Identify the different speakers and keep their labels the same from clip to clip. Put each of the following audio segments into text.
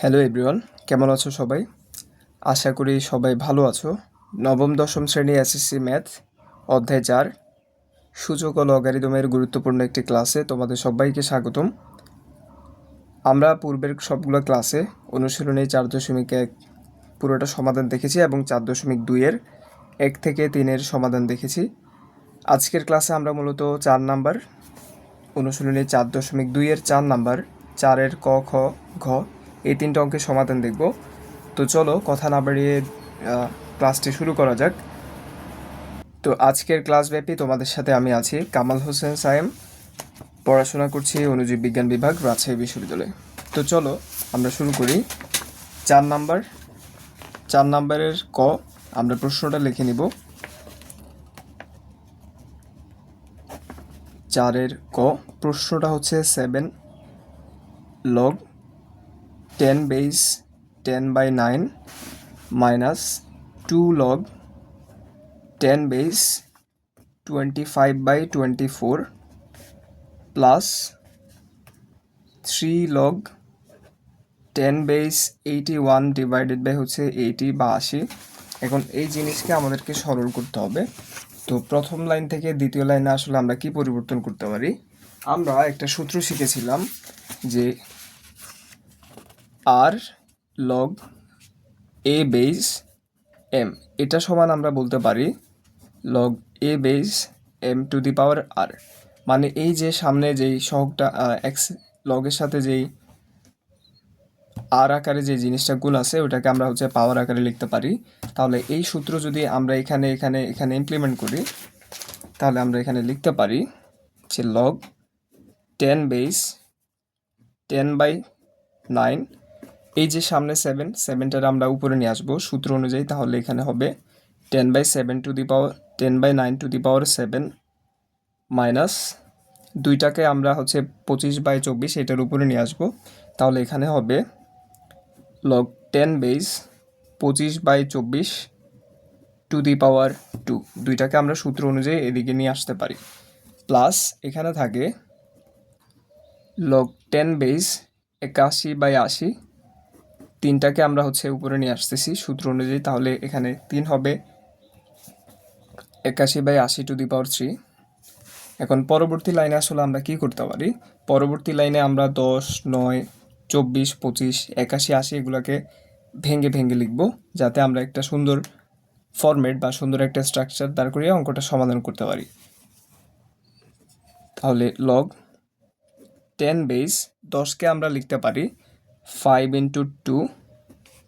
Speaker 1: Hello everyone, কেমন আছো সবাই? আশা করি সবাই ভালো আছো। নবম দশম শ্রেণী এসএসসি ম্যাথ অধ্যায় 4 সূচক ও লগারিদমের গুরুত্বপূর্ণ একটি ক্লাসে তোমাদের সবাইকে স্বাগতম। আমরা পূর্বের সবগুলো ক্লাসে অনুশীলনী 4.1 পুরোটা সমাধান দেখেছি এবং 4.2-এর 1 থেকে 3-এর সমাধান দেখেছি। আজকের ক্লাসে আমরা মূলত 4 নাম্বার অনুশীলনী 4.2-এর 4 নাম্বার 4-এর ক, খ, ঘ এই 3টে অঙ্কের সমাধান দেখব। তো চলো কথা না বাড়িয়ে ক্লাসটি শুরু করা যাক। তো আজকের ক্লাসব্যাপী তোমাদের সাথে আমি আছি কামাল হোসেন সায়েম, পড়াশোনা করছি অণুজীব বিজ্ঞান বিভাগ, রাজশাহী বিশ্ববিদ্যালয়। তো চলো আমরা শুরু করি। 4 নাম্বারের ক আমরা প্রশ্নটা লিখে নিব। 4-এর ক প্রশ্নটা হচ্ছে 7 log 10 base 10/9 minus 2 log 10 base 25/24 plus 3 log 10 base 81 divided by হচ্ছে 80 বা 80। এখন এই জিনিসকে আমাদেরকে সরল করতে হবে। তো প্রথম লাইন থেকে দ্বিতীয় লাইনে আসলে আমরা কি পরিবর্তন করতে পারি? আমরা একটা সূত্র শিখেছিলাম যে আর লগ এ বেস এম, এটা সমান আমরা বলতে পারি log A base m to the power r. মানে এই যে সামনে যেই সহগটা এক্স লগের সাথে যেই আর আকারে যে জিনিসটা গুণ আছে ওটাকে আমরা হচ্ছে পাওয়ার আকারে লিখতে পারি। তাহলে এই সূত্র যদি আমরা এখানে এখানে এখানে ইমপ্লিমেন্ট করি তাহলে আমরা এখানে লিখতে পারি যে লগ 10 বেস 10/9, এই যে সামনে 7টার আমরা উপরে নিয়ে আসবো সূত্র অনুযায়ী, তাহলে এখানে হবে 10/7 to the power 10/9 to the power 7 minus 2টাকে আমরা হচ্ছে 25/24 এটার উপরে নিয়ে আসবো, তাহলে এখানে হবে লগ 10 বেস 25/24 টু দি পাওয়ার 2। 2টাকে আমরা সূত্র অনুযায়ী এদিকে নিয়ে আসতে পারি। প্লাস এখানে থাকে লগ 10 বেস 81/80, 3টাকে আমরা হচ্ছে উপরে নিয়ে আসতেছি সূত্র অনুযায়ী, তাহলে এখানে 3 হবে 81/80 টু দি পাওয়ার 3। এখন পরবর্তী লাইনে আসলে আমরা কি করতে পারি? পরবর্তী লাইনে আমরা 10, 9, 24, 25, 81, 80 এগুলোকে ভেঙে ভেঙে লিখব, যাতে আমরা একটা সুন্দর ফরম্যাট বা সুন্দর একটা স্ট্রাকচার দাঁড় করিয়ে অঙ্কটা সমাধান করতে পারি। তাহলে লগ 10 বেস 10কে আমরা লিখতে পারি 5 ইন্টু 2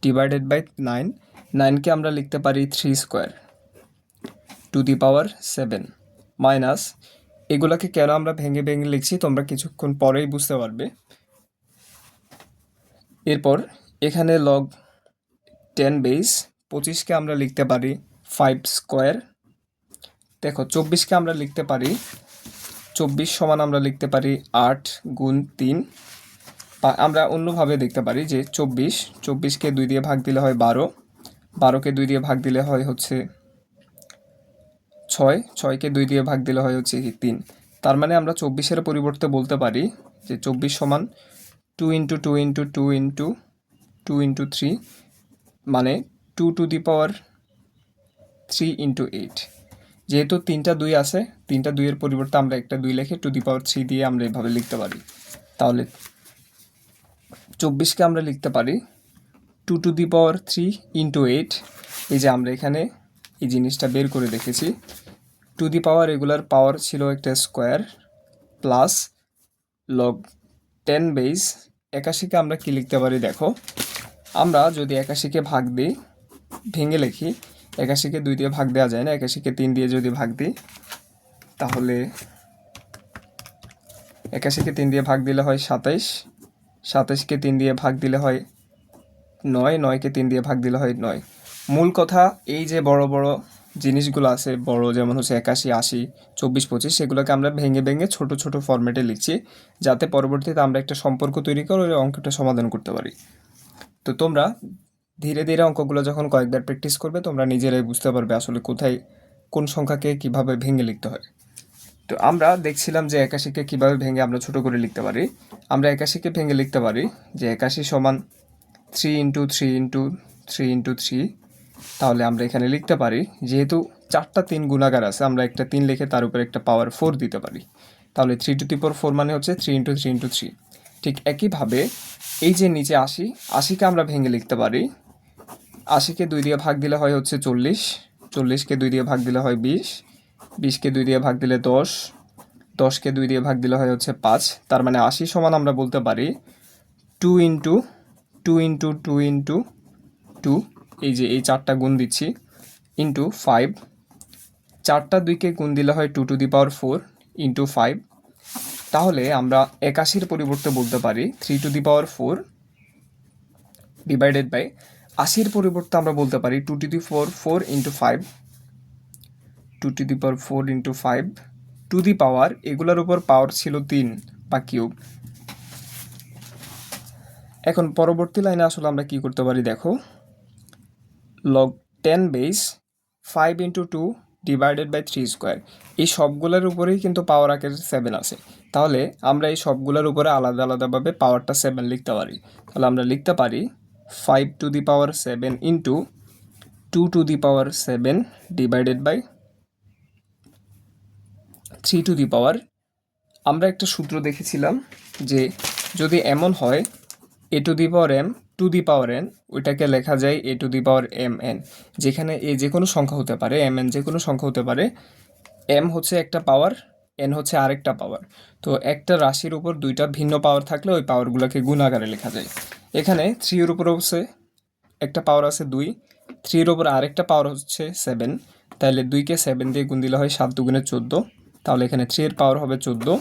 Speaker 1: ডিভাইডেড বাই 9, 9কে আমরা লিখতে পারি 3 square two the power 7 minus, এগুলোকে কেন আমরা ভেঙে ভেঙে লিখছি তোমরা কিছুক্ষণ পরেই বুঝতে পারবে। এরপর এখানে লগ 10 বেস 25কে আমরা লিখতে পারি 5 স্কোয়ার। দেখো 24কে আমরা লিখতে পারি 24 সমান আমরা লিখতে পারি 8 গুণ 3, বা আমরা অন্যভাবে দেখতে পারি যে 24কে 2 দিয়ে ভাগ দিলে হয় 12, 12কে 2 দিয়ে ভাগ দিলে হয় হচ্ছে 6, 6কে 2 দিয়ে ভাগ দিলে হয় হচ্ছে 3। তার মানে আমরা 24-এর পরিবর্তে বলতে পারি যে 24 সমান 2 ইন্টু 2 ইন্টু 2 ইন্টু 2 ইন্টু 3, মানে 2 টু দি পাওয়ার 3 ইন্টু 8। যেহেতু 3টা 2 আছে, 3টা 2-এর পরিবর্তে আমরা একটা 2 লিখে টু দি পাওয়ার 3 দিয়ে আমরা এভাবে লিখতে পারি। তাহলে 24কে আমরা লিখতে পারি 2 টু দি পাওয়ার 3 ইন্টু 8। এই যে আমরা এখানে এই জিনিসটা বের করে দেখেছি, টু দি পাওয়ার এগুলার পাওয়ার ছিল একটা স্কোয়ার প্লাস লগ 10 বেস 81কে আমরা কি লিখতে পারি? দেখো আমরা যদি 81কে ভাগ দিই, ভেঙে লিখি, 81কে 2 দিয়ে ভাগ দেওয়া যায় না, 81কে 3 দিয়ে যদি ভাগ দিই তাহলে 81কে 3 দিয়ে ভাগ দিলে হয় 27, 27কে 3 দিয়ে ভাগ দিলে হয় 9, 9কে 3 দিয়ে ভাগ দিলে হয় 9। মূল কথা এই যে বড় বড় জিনিসগুলো আছে বড়, যেমন হচ্ছে 81, 80, 24, 25, সেগুলোকে আমরা ভেঙে ভেঙে ছোট ছোট ফরম্যাটে লিখছি, যাতে পরবর্তীতে আমরা একটা সম্পর্ক তৈরি করে ওই অঙ্কটা সমাধান করতে পারি। তো তোমরা ধীরে ধীরে অঙ্কগুলো যখন কয়েকবার প্র্যাকটিস করবে তোমরা নিজেরাই বুঝতে পারবে আসলে কোথায় কোন সংখ্যাকে কিভাবে ভেঙে লিখতে হয়। তো আমরা দেখছিলাম যে 81কে কীভাবে ভেঙে আমরা ছোট করে লিখতে পারি। আমরা 81কে ভেঙে লিখতে পারি যে 81 সমান three into three into three into three, তাহলে আমরা এখানে লিখতে পারি, যেহেতু 4টা 3 গুণাকার আছে, আমরা একটা 3 লিখে তার উপর একটা পাওয়ার 4 দিতে পারি। তাহলে 3^4 মানে হচ্ছে 3 × 3 × 3। ঠিক একইভাবে এই যে নিচে 80কে আমরা ভেঙে লিখতে পারি। 80কে 2 দিয়ে ভাগ দিলে হয় হচ্ছে 40, 40কে 2 দিয়ে ভাগ দিলে হয় 20, 20কে 2 দিয়ে ভাগ দিলে 10, 10কে 2 দিয়ে ভাগ দিলে হয় হচ্ছে 5। তার মানে 80 সমান আমরা বলতে পারি 2 × 2 × 2 × 2, এই যে এই 4টা গুণ দিচ্ছি, ইন্টু 5। 4টা 2কে গুণ দিলে হয় 2^4 ইন্টু 5। তাহলে আমরা 81-র পরিবর্তে বলতে পারি 3^4 ডিভাইডেড বাই 80-র পরিবর্তে আমরা বলতে পারি 2^4 ইন্টু 5, 2^4 ইন্টু 5 টু দি পাওয়ার, এগুলোর উপর পাওয়ার ছিল 3 বা কিউব। এখন পরবর্তী লাইনে আসলে আমরা কি করতে পারি দেখো, log 10 বেস 5 × 2 ডিভাইডেড বাই 3²। এই সবগুলোর উপরেই কিন্তু পাওয়ার আকারে 7 আছে। তাহলে আমরা এই সবগুলোর উপরে আলাদা আলাদাভাবে পাওয়ারটা 7 লিখতে পারি। তাহলে আমরা লিখতে পারি 5^7 ইন্টু 2^7 ডিভাইডেড বাই 3^। আমরা একটা সূত্র দেখেছিলাম যে যদি এমন হয় a^m (2^n), ওইটাকে লেখা যায় a^mn, যেখানে এ যে কোনো সংখ্যা হতে পারে, mn যে কোনো সংখ্যা হতে পারে। m হচ্ছে একটা পাওয়ার, n হচ্ছে আরেকটা পাওয়ার। তো একটা রাশির উপর দুইটা ভিন্ন পাওয়ার থাকলে ওই পাওয়ারগুলোকে গুণ আকারে লেখা যায়। এখানে 3-এর উপর হচ্ছে একটা পাওয়ার আছে 2, 3-এর উপর আরেকটা পাওয়ার হচ্ছে 7। তাহলে 2কে 7 দিয়ে গুণ দিলে হয় 7×2 = 14। তাহলে এখানে 3-এর পাওয়ার হবে 14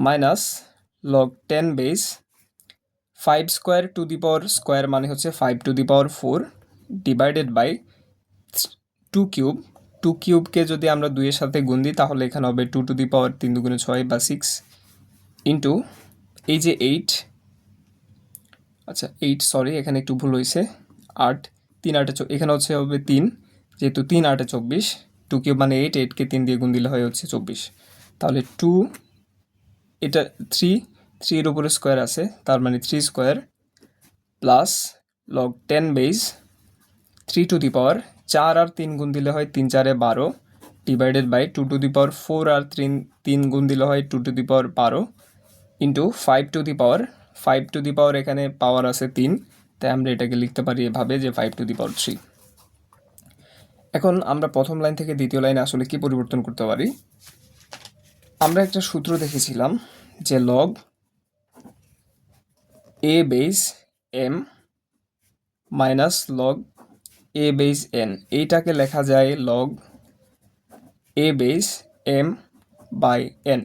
Speaker 1: মাইনাস log 10 বেস 5² মানে হচ্ছে 5^4 ডিভাইডেড বাই 2³ 2³ যদি আমরা 2-এর সাথে গুণ দিই তাহলে এখানে হবে 2^3 × 6 বা 6 ইন্টু এই যে 8, আচ্ছা 8 সরি এখানে একটু ভুল হয়েছে, 8 3 8 এখানে হচ্ছে হবে 3, যেহেতু 3 8 24, 2³ মানে 8, 8কে 3 দিয়ে গুণ দিলে হয় হচ্ছে 24। তাহলে 2, এটা 3-এর উপরে স্কোয়ার আছে, তার মানে 3² প্লাস log 10 বেস 3^4 আর 3 গুণ দিলে হয় 3 4 12 ডিভাইডেড বাই 2^4 আর 3 গুণ দিলে হয় 2^12 ইন্টু 5^, এখানে পাওয়ার আছে 3, তাই আমরা এটাকে লিখতে পারি এভাবে যে 5^3। এখন আমরা প্রথম লাইন থেকে দ্বিতীয় লাইনে আসলে কি পরিবর্তন করতে পারি, আমরা একটা সূত্র দেখেছিলাম যে log a base m minus log a base n, এইটাকে লেখা যায় log a base m by n।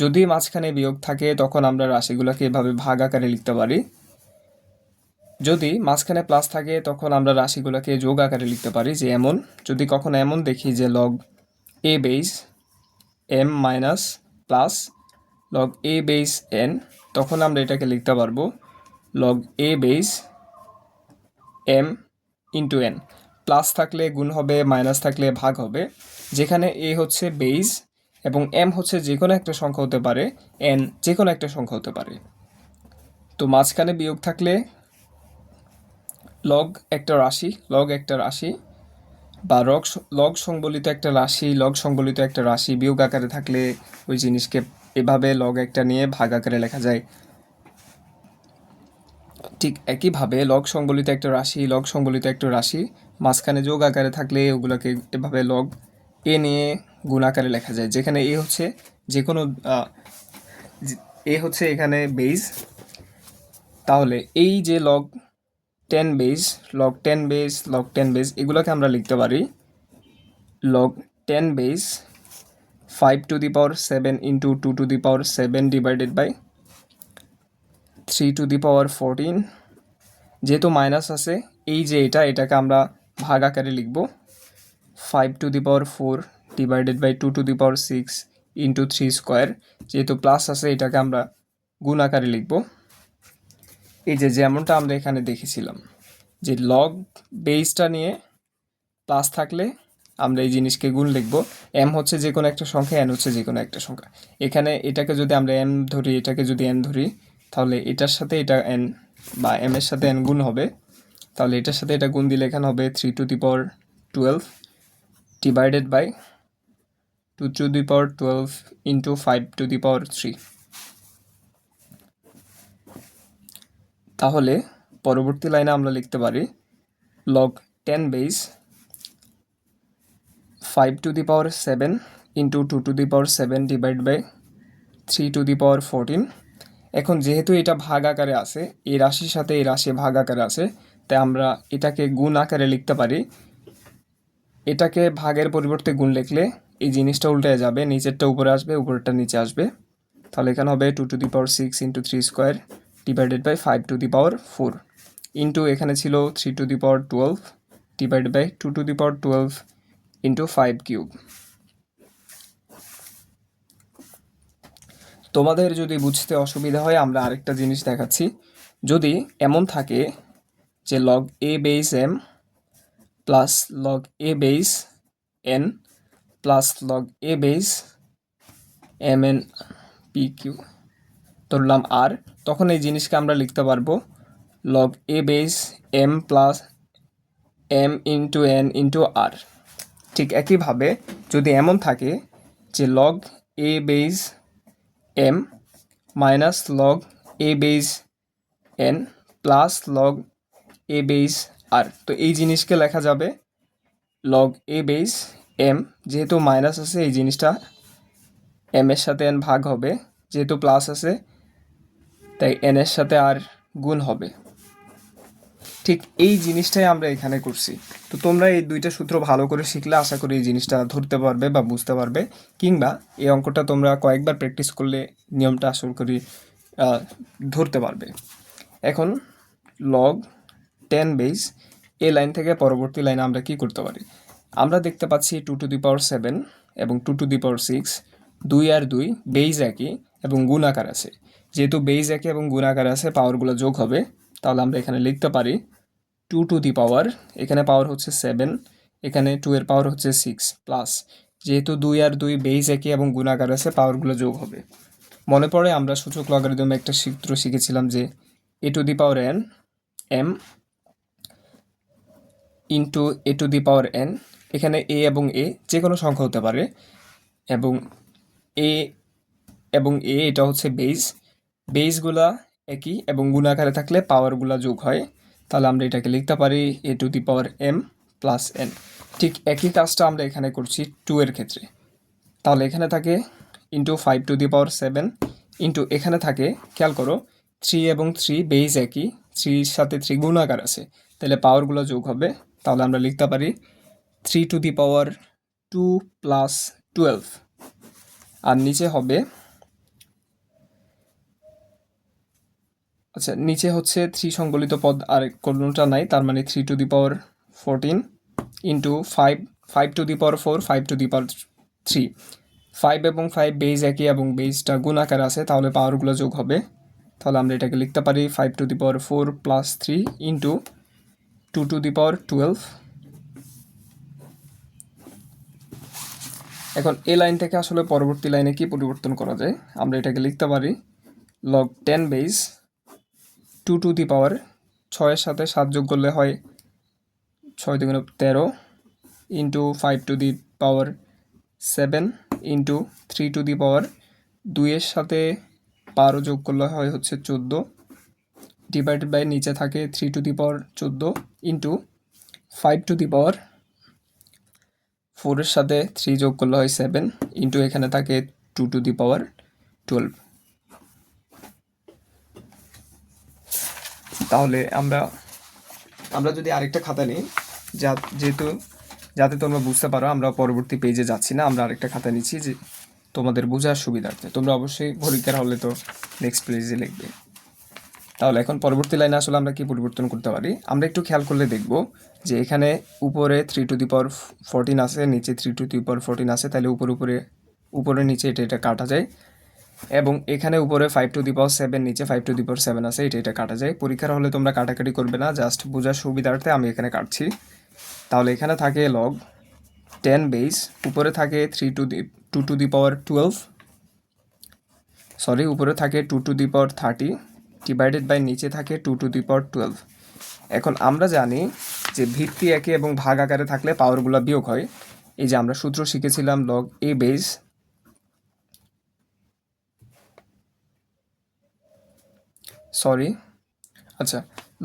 Speaker 1: যদি মাঝখানে বিয়োগ থাকে তখন আমরা রাশিগুলোকে এভাবে ভাগ আকারে লিখতে পারি, যদি মাঝখানে প্লাস থাকে তখন আমরা রাশিগুলোকে যোগ আকারে লিখতে পারি। যে এমন, যদি কখনো এমন দেখি যে log a base m minus plus log a base n, তখন আমরা এটাকে লিখতে পারবো log a base m into n। Plus থাকলে গুণ হবে, মাইনাস থাকলে ভাগ হবে। যেখানে a হচ্ছে বেস এবং m হচ্ছে যে কোনো একটা সংখ্যা হতে পারে, n যে কোনো একটা সংখ্যা হতে পারে। তো মাঝখানে বিয়োগ থাকলে লগ একটা রাশি বা লগ সংবলিত একটা রাশি বিয়োগ আকারে থাকলে ওই জিনিসকে এভাবে লগ একটা নিয়ে ভাগ আকারে লেখা যায়। ঠিক একইভাবে লগ সংবলিত একটা রাশি মাঝখানে যোগ আকারে থাকলে ওগুলোকে এভাবে লগ এ নিয়ে গুণ আকারে লেখা যায়। যেখানে এ হচ্ছে যে কোনো এখানে বেস। তাহলে এই যে log 10 বেস এগুলোকে আমরা লিখতে পারি log 10 base 5^7 into 2^7 divided by 3^14। যেহেতু মাইনাস আছে, এই যে এটাকে আমরা ভাগ আকারে লিখব 5^4 ডিভাইডেড বাই 2^6 ইন্টু 3²। যেহেতু প্লাস আছে এটাকে আমরা গুণ আকারে লিখব, এই যে যেমনটা আমরা এখানে দেখেছিলাম যে লগ বেসটা নিয়ে প্লাস থাকলে আমরা এই জিনিসকে গুণ লিখব। m হচ্ছে যে কোনো একটা সংখ্যা, n হচ্ছে যে কোনো একটা সংখ্যা। এখানে এটাকে যদি আমরা m ধরি, এটাকে যদি n ধরি, তাহলে এটার সাথে এটা n বা m এর সাথে n গুণ হবে, তাহলে এটার সাথে এটা গুণ দিলে এখানে হবে 3^12 ডিভাইডেড বাই 2^12 ইন্টু 5^3। তাহলে পরবর্তী লাইনে আমরা লিখতে পারি log 10 base 5^7 into 2^7 divide by 3^14। এখন যেহেতু এটা ভাগ আকারে আছে, এই রাশির সাথে এই রাশি ভাগ আকারে আছে, তাই আমরা এটাকে গুণ আকারে লিখতে পারি। এটাকে ভাগের পরিবর্তে গুণ লিখলে এই জিনিসটা উল্টে যাবে, নিচেরটা উপরে আসবে, উপরেরটা নিচে আসবে। তাহলে এখানে হবে 2^6 into 3 square divided by 5^4 into এখানে ছিল 3^12 ডিভাইডেড বাই 2^12 ইন্টু 5^3। তোমাদের যদি বুঝতে অসুবিধা হয় আমরা আরেকটা জিনিস দেখাচ্ছি। যদি এমন থাকে যে log a base m plus log a base n plus log a base mn pq ধরলাম r, তখন এই জিনিসকে আমরা লিখতে পারবো log a base m plus m into n into r। ঠিক একইভাবে যদি এমন থাকে যে log a base m minus log a base n plus log a base r, তো এই জিনিসকে লেখা যাবে log a বেস m, যেহেতু মাইনাস আছে এই জিনিসটা m এর সাথে n ভাগ হবে, যেহেতু প্লাস আছে তাই n এর সাথে r গুণ হবে। ঠিক এই জিনিসটাই আমরা এখানে করছি। তো তোমরা এই দুইটা সূত্র ভালো করে শিখলে আশা করি এই জিনিসটা ধরতে পারবে বা বুঝতে পারবে, কিংবা এই অঙ্কটা তোমরা কয়েকবার প্র্যাকটিস করলে নিয়মটা আশা করি ধরতে পারবে। এখন log 10 বেস এই লাইন থেকে পরবর্তী লাইনে আমরা কি করতে পারি? আমরা দেখতে পাচ্ছি 2^7 এবং 2^6 2 আর 2 বেস একই এবং গুণ আকার আছে। যেহেতু বেস একই এবং গুণ আকার আছে, পাওয়ারগুলো যোগ হবে। তাহলে আমরা এখানে লিখতে পারি 2, এখানে পাওয়ার হচ্ছে 7, এখানে 2 এর পাওয়ার হচ্ছে 6 প্লাস, যেহেতু 2 আর 2 বেস একই এবং গুণ আকার আছে, পাওয়ারগুলো যোগ হবে। মনে পড়ে আমরা সূচক লগারিদমে একটা সূত্র শিখেছিলাম যে a⁴n m ইন্টু a⁴n, এখানে a এবং a যে কোনো সংখ্যা হতে পারে, এবং a এবং a এটা হচ্ছে বেসগুলা একই এবং গুণ আকারে থাকলে পাওয়ারগুলা যোগ হয়। তাহলে আমরা এটাকে লিখতে পারি a⁴m প্লাস n। ঠিক একই কাজটা আমরা এখানে করছি 2 এর ক্ষেত্রে। তাহলে এখানে থাকে ইন্টু 5^7 ইন্টু এখানে থাকে, খেয়াল করো 3 এবং 3 বেস একই, 3 সাথে 3 গুণ আকার আছে, তাহলে পাওয়ারগুলো যোগ হবে। তাহলে আমরা লিখতে পারি 3^2 প্লাস 12, আর নিচে হবে, আচ্ছা নিচে হচ্ছে 3 সংবলিত পদ আর কোনোটা নাই, তার মানে 3^14 ইন্টু 5^4 5^3, 5 এবং 5 বেস একই এবং বেসটা গুণ আকার আছে, তাহলে পাওয়ারগুলো যোগ হবে। তাহলে আমরা এটাকে লিখতে পারি 5^4 প্লাস 3 ইন্টু 2^12। এখন এই লাইন থেকে আসলে পরবর্তী লাইনে কি পরিবর্তন করা যায়? আমরা এটাকে লিখতে পারি log 10 বেস 2^, 6 এর সাথে 7 যোগ করলে হয় 6×13 ইন্টু 5^7 ইন্টু 3^2 এর সাথে 12 যোগ করলে হয় হচ্ছে 14 ডিভাইডেড বাই নিচে থাকে 3^14 ইন্টু 5^4 এর সাথে 3 যোগ করলে হয় 7 ইন্টু এখানে থাকে 2^12। তাহলে আমরা যদি আরেকটা খাতা নিই, যেহেতু যাতে তোমরা বুঝতে পারো, আমরা পরবর্তী পেজে যাচ্ছি না, আমরা আরেকটা খাতা নিচ্ছি যে তোমাদের বোঝার সুবিধার্থে। তোমরা অবশ্যই পরীক্ষার হলে তো নেক্সট পেজে লিখবে। তাহলে এখন পরবর্তী লাইনে আসলে আমরা কি পরিবর্তন করতে পারি? আমরা একটু খেয়াল করলে দেখব যে এখানে উপরে 3^14 আছে, নিচে 3^14 আছে, তাহলে উপরে নিচে এটা কাটা যায়, এবং এখানে উপরে 5^7 নিচে 5^7 আছে, এটা কাটা যায়। পরীক্ষার হলে তোমরা কাটাকাটি করবে না, জাস্ট বোঝার সুবিধার্থে আমি এখানে কাটছি। তাহলে এখানে থাকে log 10 বেস, উপরে থাকে 2^12, উপরে থাকে 2^30 ডিভাইডেড বাই নিচে থাকে 2^12। এখন আমরা জানি যে ভিত্তি একে এবং ভাগ আকারে থাকলে পাওয়ারগুলো বিয়োগ হয়। এই যে আমরা সূত্র শিখেছিলাম লগ এ বেস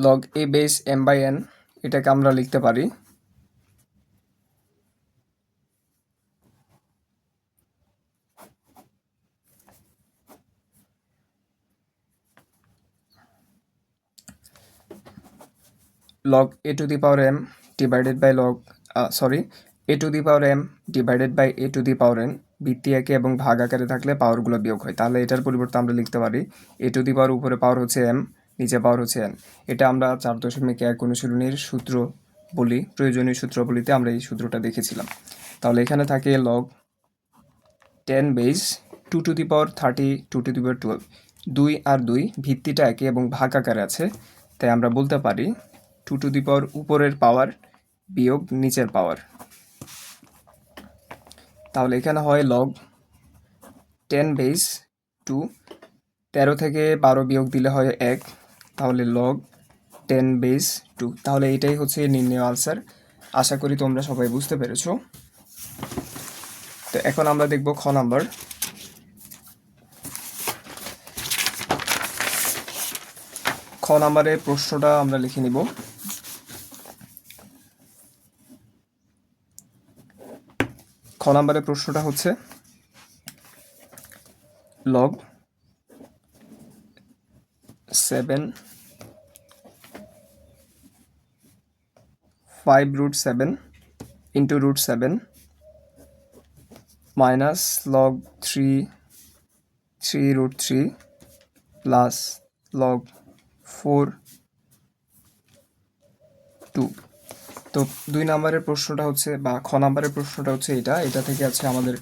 Speaker 1: লগ এ বেস m/n, এটাকে আমরা লিখতে পারি log a to the power m divided by a to the power m divided by a to the power n। ভিত্তি একে এবং ভাগ আকারে থাকলে পাওয়ারগুলো বিয়োগ হয়। তাহলে এটার পরিবর্তে আমরা লিখতে পারি a to the power উপরে পাওয়ার হচ্ছে m, নিচে পাওয়ার হচ্ছে n। এটা আমরা 4.1 অনুশীলনীর সূত্র বলি, প্রয়োজনীয় সূত্রগুলিতে আমরা এই সূত্রটা দেখেছিলাম। তাহলে এখানে থাকে log 10 base 2 to the power 30 2 to the power 12। 2 আর 2 ভিত্তিটা একে এবং ভাগ আকারে আছে, তাই আমরা বলতে পারি 2 to the power উপরের পাওয়ার বিয়োগ নিচের পাওয়ার। তাহলে এখানে হয় log 10 বেস 2, 13 থেকে 12 বিয়োগ দিলে হয় 1, তাহলে log 10 বেস 2। তাহলে এটাই হচ্ছে নির্ণয় আনসার। আশা করি তোমরা সবাই বুঝতে পেরেছো। তো এখন আমরা দেখব খ নাম্বার। খ নাম্বারের প্রশ্নটা আমরা লিখে নিব। খ নাম্বারের প্রশ্নটা হচ্ছে log 7 5√7 into √7 minus log 3√3 plus log 4/2। তো 2 নম্বরের প্রশ্নটা হচ্ছে বা খ নম্বরের প্রশ্নটা হচ্ছে এটা থেকে আছে আমাদের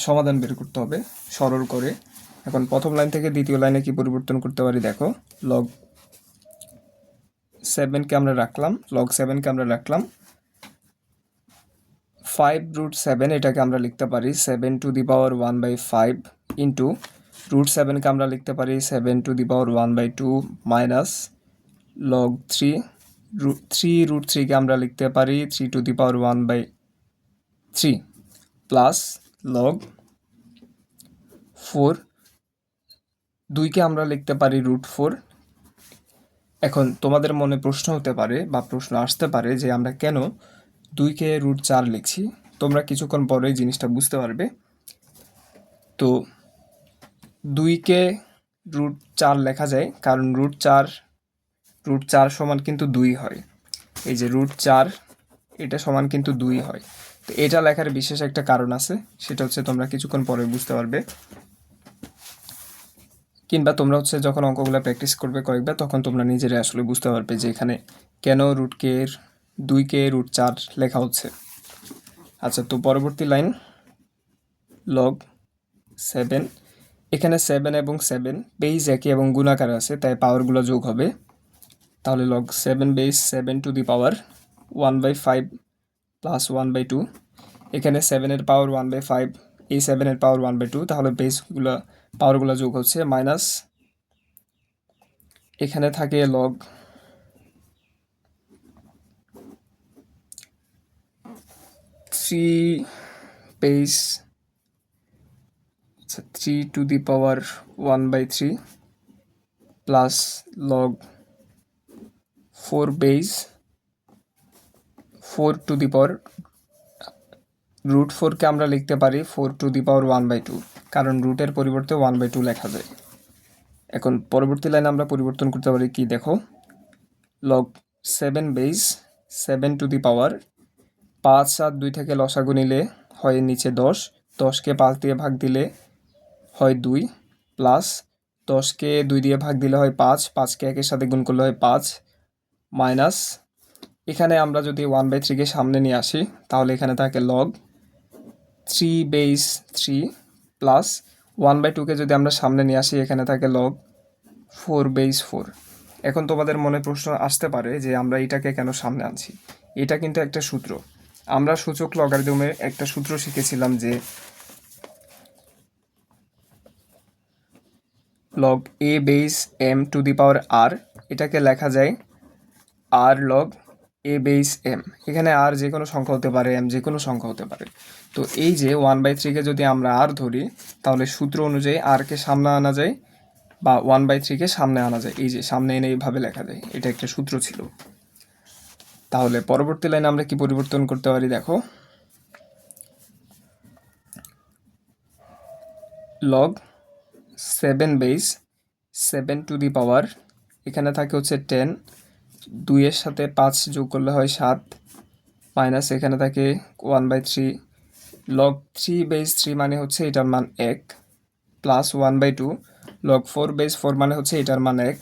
Speaker 1: সমাধান বের করতে হবে সরল করে। এখন প্রথম লাইন থেকে দ্বিতীয় লাইনে কি পরিবর্তন করতে পারি দেখো। log 7কে আমরা রাখলাম, log 7কে আমরা রাখলাম 5√7, এটাকে আমরা লিখতে পারি 7 to the power 1/5 ইন্টু √7কে আমরা লিখতে পারি 7 to the power 1/2 minus log 3√3কে আমরা লিখতে পারি 3 to the power 1/3 plus log 4, 2কে আমরা লিখতে পারি √4। এখন তোমাদের মনে প্রশ্ন হতে পারে বা প্রশ্ন আসতে পারে যে আমরা কেন 2কে √4 লিখছি। তোমরা কিছুক্ষণ পরেই জিনিসটা বুঝতে পারবে। তো 2কে √4 লেখা যায় কারণ √4 সমান কিন্তু 2 হয়। এই যে √4 এটা সমান কিন্তু 2 হয়। তো এটা লেখার বিশেষ একটা কারণ আছে, সেটা হচ্ছে তোমরা কিছুক্ষণ পরে বুঝতে পারবে, কিংবা তোমরা হচ্ছে যখন অঙ্কগুলো প্র্যাকটিস করবে কয়েকবার তখন তোমরা নিজেরাই আসলে বুঝতে পারবে যে এখানে কেন 2কে √4 লেখা হচ্ছে। আচ্ছা, তো পরবর্তী লাইন log 7, এখানে 7 এবং 7 বেস একই এবং গুণাকার আছে, তাই পাওয়ারগুলো যোগ হবে। তাহলে log 7 base 7 to the power 1/5 plus 1/2। এখানে 7-এর পাওয়ার 1/5, এই 7-এর পাওয়ার 1/2, তাহলে পাওয়ারগুলো যোগ হচ্ছে মাইনাস এখানে থাকে log 3 base 3 to the power 1/3 plus log 4 base 4 to the power √4কে আমরা লিখতে পারি 4 to the power 1/2, কারণ রুটের পরিবর্তে 1/2 লেখা যায়। এখন পরবর্তী লাইনে আমরা পরিবর্তন করতে পারি কি দেখো, log 7 base 7 to the power 5 আর 2 থেকে লসাগু নিলে হয় নিচে 10, 10কে 5 দিয়ে ভাগ দিলে হয় 2, প্লাস 10কে 2 দিয়ে ভাগ দিলে হয় 5, 5কে 1-এর সাথে গুণ করলে হয় 5, মাইনাস এখানে আমরা যদি 1/3কে সামনে নিয়ে আসি তাহলে এখানে থাকে log 3 বেস 3 প্লাস 1/2কে যদি আমরা সামনে নিয়ে আসি এখানে থাকে log 4 বেস 4। এখন তোমাদের মনে প্রশ্ন আসতে পারে যে আমরা এটাকে কেন সামনে আনছি। এটা কিন্তু একটা সূত্র, আমরা সূচক লগারিদমের একটা সূত্র শিখেছিলাম যে log A base m to the power r, এটাকে লেখা যায় আর লগ এ বেস এম। এখানে আর যে কোনো সংখ্যা হতে পারে, এম যে কোনো সংখ্যা হতে পারে। তো এই যে 1/3-কে যদি আমরা আর ধরি, তাহলে সূত্র অনুযায়ী আরকে সামনে আনা যায় বা 1/3-কে সামনে আনা যায়। এই যে সামনে এনে এইভাবে লেখা যায়, এটা একটা সূত্র ছিল। তাহলে পরবর্তী লাইনে আমরা কি পরিবর্তন করতে পারি দেখো, লগ 7 বেস 7 টু দি পাওয়ার, এখানে থাকে হচ্ছে 10, 2-এর সাথে 5 যোগ করলে হয় 7, মাইনাস এখানে থাকে 1/3, লগ 3 বেস 3 মানে হচ্ছে এটার মান 1, প্লাস 1/2, লগ 4 বেস 4 মানে হচ্ছে এটার মান 1।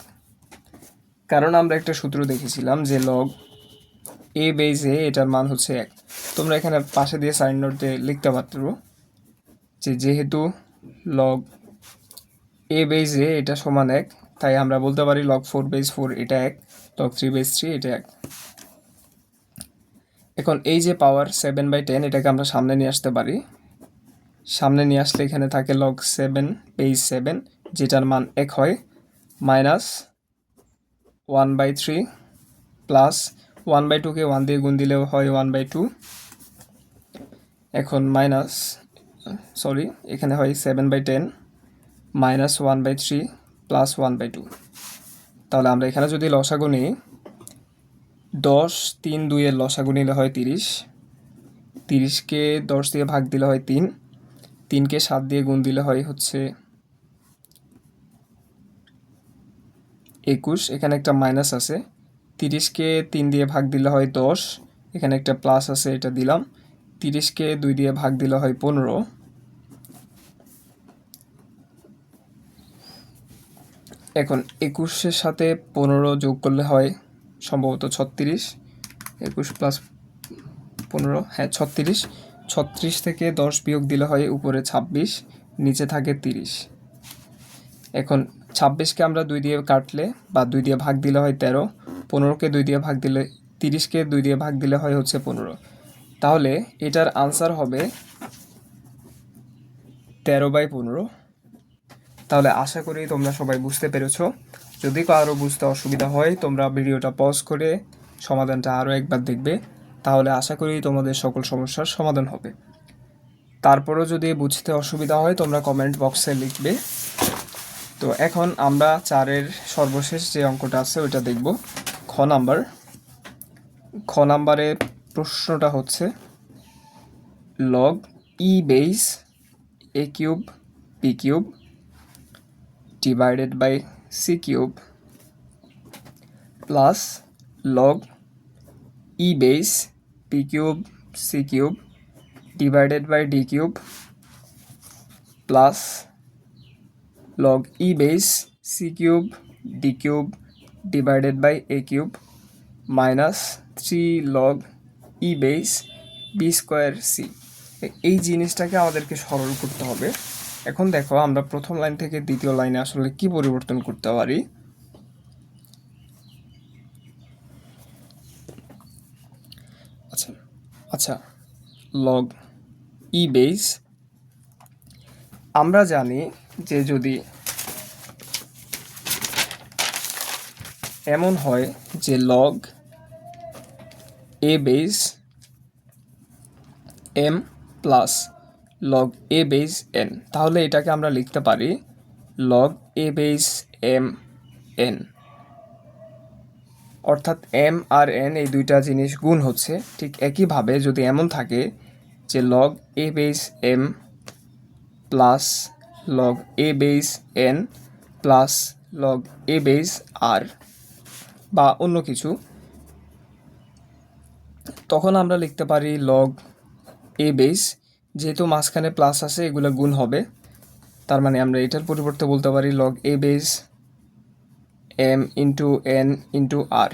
Speaker 1: কারণ আমরা একটা সূত্র দেখেছিলাম যে লগ এ বেস এ এটার মান হচ্ছে 1। তোমরা এখানে পাশে দিয়ে সাইন নোট দিয়ে লিখতে পারো যে যেহেতু লগ এ বেস এ এটা সমান 1, তাই আমরা বলতে পারি লগ 4 বেস 4 এটা 1, লগ 3 বেস 3 এটা 1। এখন এই যে পাওয়ার 7/10 এটাকে আমরা সামনে নিয়ে আসতে পারি। সামনে নিয়ে আসলে এখানে থাকে লগ 7 বেস 7 যেটার মান 1 হয়, মাইনাস 1/3 প্লাস 1/2-কে 1 দিয়ে গুণ দিলেও হয় 1/2। এখন মাইনাস এখানে হয় 7/10 মাইনাস 1/3 প্লাস 1/2। তাহলে আমরা এখানে যদি লসাগু নিই, 10, 3, 2-এর লসাগু নিলে হয় 30, 30-কে 10 দিয়ে ভাগ দিলে হয় 3, 3-কে 7 দিয়ে গুণ দিলে হয় হচ্ছে 21, এখানে একটা মাইনাস আছে, 30-কে 3 দিয়ে ভাগ দিলে হয় 10, এখানে একটা প্লাস আছে এটা দিলাম, 30-কে 2 দিয়ে ভাগ দিলে হয় 15, এখন 21-এর সাথে 15 যোগ করলে হয় সম্ভবত 36, 21 প্লাস 15, হ্যাঁ 36, 36 থেকে 10 বিয়োগ দিলে হয় উপরে 26, নিচে থাকে 30। এখন 26-কে আমরা 2 দিয়ে কাটলে বা 2 দিয়ে ভাগ দিলে হয় 13, 15-কে 2 দিয়ে ভাগ দিলে 30-কে 2 দিয়ে ভাগ দিলে হয় হচ্ছে 15। তাহলে এটার আনসার হবে 13/15। তাহলে আশা করি তোমরা সবাই বুঝতে পেরেছো। যদি কারো বুঝতে অসুবিধা হয় তোমরা ভিডিওটা পজ করে সমাধানটা আরও একবার দেখবে, তাহলে আশা করি তোমাদের সকল সমস্যার সমাধান হবে। তারপরও যদি বুঝতে অসুবিধা হয় তোমরা কমেন্ট বক্সে লিখবে। তো এখন আমরা 4-এর সর্বশেষ যে অঙ্কটা আছে ওইটা দেখব, খ নাম্বারে প্রশ্নটা হচ্ছে log E base A cube P cube divided by c cube plus log e base p cube c cube divided by d cube plus log e base c cube d cube divided by a cube minus 3 log e base b square c। এই জিনিসটাকে আমাদেরকে সরল করতে হবে। এখন দেখো আমরা প্রথম লাইন থেকে দ্বিতীয় লাইনে আসলে কি পরিবর্তন করতে পারি। আচ্ছা লগ ই বেস, আমরা জানি যে যদি এমন হয় যে লগ এ বেস এম প্লাস লগ এ বেস এন, তাহলে এটাকে আমরা লিখতে পারি লগ এ বেস এম এন, অর্থাৎ এম আর এন এই দুইটা জিনিস গুণ হচ্ছে। ঠিক একইভাবে যদি এমন থাকে যে লগ এ বেস এম প্লাস লগ এ বেস এন প্লাস লগ এ বেস আর বা অন্য কিছু, তখন আমরা লিখতে পারি লগ এ বেস, যেহেতু মাঝখানে প্লাস আছে এগুলো গুণ হবে, তার মানে আমরা এটার পরিবর্তে বলতে পারি লগ এ base m into n into r.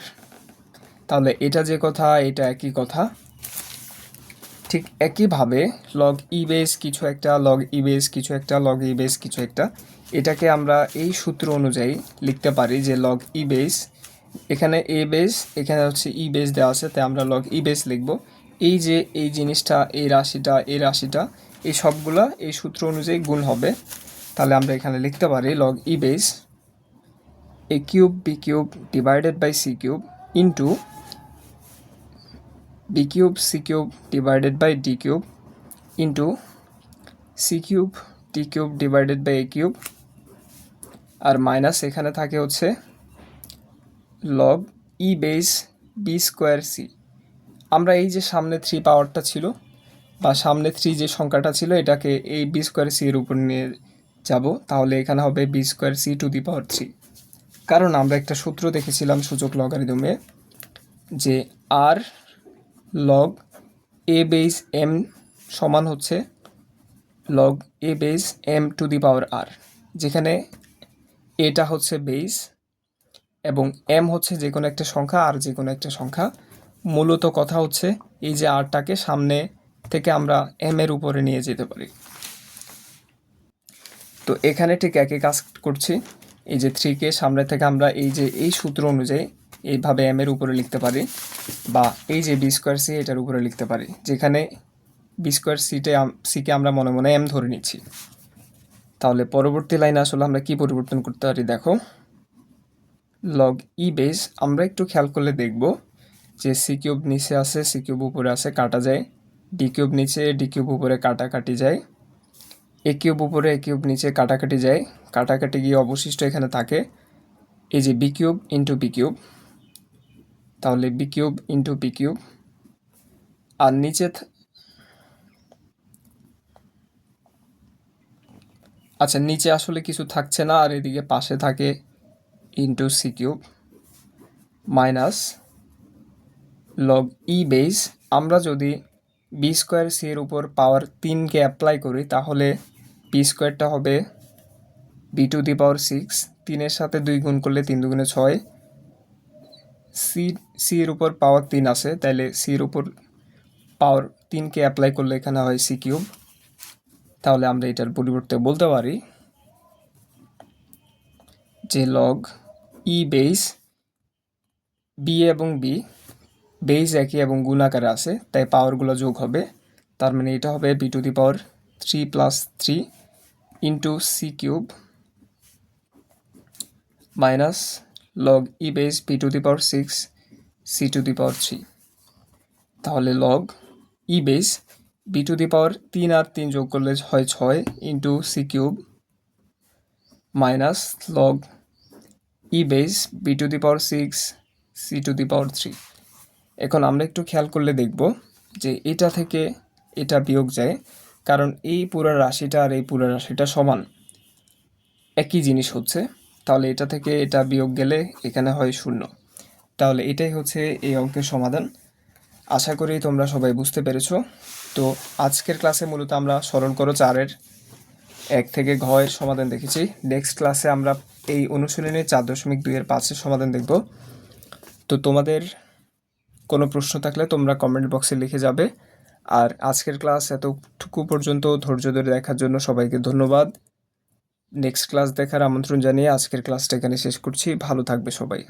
Speaker 1: তাহলে এটা যে কথা এটা একই কথা। ঠিক একইভাবে লগ ই বেস কিছু একটা, লগ ই বেস কিছু একটা, লগ ই বেস কিছু একটা, এটাকে আমরা এই সূত্র অনুযায়ী লিখতে পারি যে লগ ই বেস, এখানে এ বেস এখানে হচ্ছে ই বেস দেওয়া আছে তাই আমরা লগ ই বেস লিখব। এই যে এই জিনিসটা এই রাশিটা এই রাশিটা এই সবগুলা এই সূত্র অনুযায়ী গুণ হবে। তাহলে আমরা এখানে লিখতে পারি log e base a cube b cube divided by c cube into b cube c cube divided by d cube into c cube d cube divided by a cube আর মাইনাস এখানে থাকে হচ্ছে log e base b square c। আমরা এই যে সামনে 3 পাওয়ারটা ছিল বা সামনে 3 যে সংখ্যাটা ছিল এটাকে এই b square c এর উপর নিয়ে যাব, তাহলে এখানে হবে b square c to the power 3। কারণ আমরা একটা সূত্র দেখেছিলাম সূচক লগারিদমে যে r log a base m সমান হচ্ছে log a base m to the power r, যেখানে এটা হচ্ছে বেস এবং m হচ্ছে যে কোনো একটা সংখ্যা আর যে কোনো একটা সংখ্যা। মূলত কথা হচ্ছে এই যে rটাকে সামনে থেকে আমরা m এর উপরে নিয়ে যেতে পারি। তো এখানে ঠিক একই কাজ করছি, এই যে 3 কে সামনে থেকে আমরা এই যে এই সূত্র অনুযায়ী এইভাবে m এর উপরে লিখতে পারি, বা এই যে b স্কয়ার c এটার উপরে লিখতে পারি, যেখানে b স্কয়ার c কে আমরা মনে মনে m ধরে নিচ্ছি। তাহলে পরবর্তী লাইনে আসলে আমরা কি পরিবর্তন করতে পারি দেখো, log e base আমরা একটু খেয়াল করলে দেখব যে c কিউব নিচে আছে, c কিউব উপরে আছে, কাটা যায়, d কিউব নিচে d কিউব উপরে কাটাকাটি যায়, a কিউব উপরে a কিউব নিচে কাটাকাটি যায়, কাটাকাটি গিয়ে অবশিষ্ট এখানে থাকে এই যে b cube into b cube. তাহলে b cube into b cube আর নিচে আচ্ছা নিচে আসলে কিছু থাকছে না, আর এদিকে পাশে থাকে into c cube minus log e base আমরা যদি b স্কয়ার c এর উপর পাওয়ার 3 কে অ্যাপ্লাই করি তাহলে b স্কয়ারটা হবে b টু দি পাওয়ার 6, 3 এর সাথে 2 গুণ করলে 3 দুগুণে 6, c এর উপর পাওয়ার 3 আছে তাহলে c এর উপর পাওয়ার 3 কে অ্যাপ্লাই করলে এখানে হয় c কিউব। তাহলে আমরা এটার পরিবর্তে বলতে পারি যে log e base b এবং b বেস একই এবং গুণ আকারে আছে তাই পাওয়ারগুলো যোগ হবে, তার মানে এটা হবে b to the power 3 plus 3 into c cube minus log e base b to the power 6 c to the power 3। তাহলে log e base b to the power 3 আর 3 যোগ করলে হয় 6 into c cube minus log e base b to the power 6 c to the power 3। এখন আমরা একটু খেয়াল করলে দেখব যে এটা থেকে এটা বিয়োগ যায়, কারণ এই পুরো রাশিটা আর এই পুরো রাশিটা সমান, একই জিনিস হচ্ছে। তাহলে এটা থেকে এটা বিয়োগ গেলে এখানে হয় 0। তাহলে এটাই হচ্ছে এই অঙ্কের সমাধান। আশা করি তোমরা সবাই বুঝতে পেরেছো। তো আজকের ক্লাসে মূলত আমরা সরল করো 4-এর 1 থেকে ঘ এর সমাধান দেখেছি। নেক্সট ক্লাসে আমরা এই অনুশীলনের 4.2-এর 5-এর সমাধান দেখব। তো তোমাদের কোনো প্রশ্ন থাকলে তোমরা কমেন্ট বক্সে লিখে যাবে। আর আজকের ক্লাস এতটুকু পর্যন্ত ধৈর্য ধরে দেখার জন্য সবাইকে ধন্যবাদ। নেক্সট ক্লাস দেখার আমন্ত্রণ জানিয়ে আজকের ক্লাসটা এখানে শেষ করছি। ভালো থাকবে সবাই।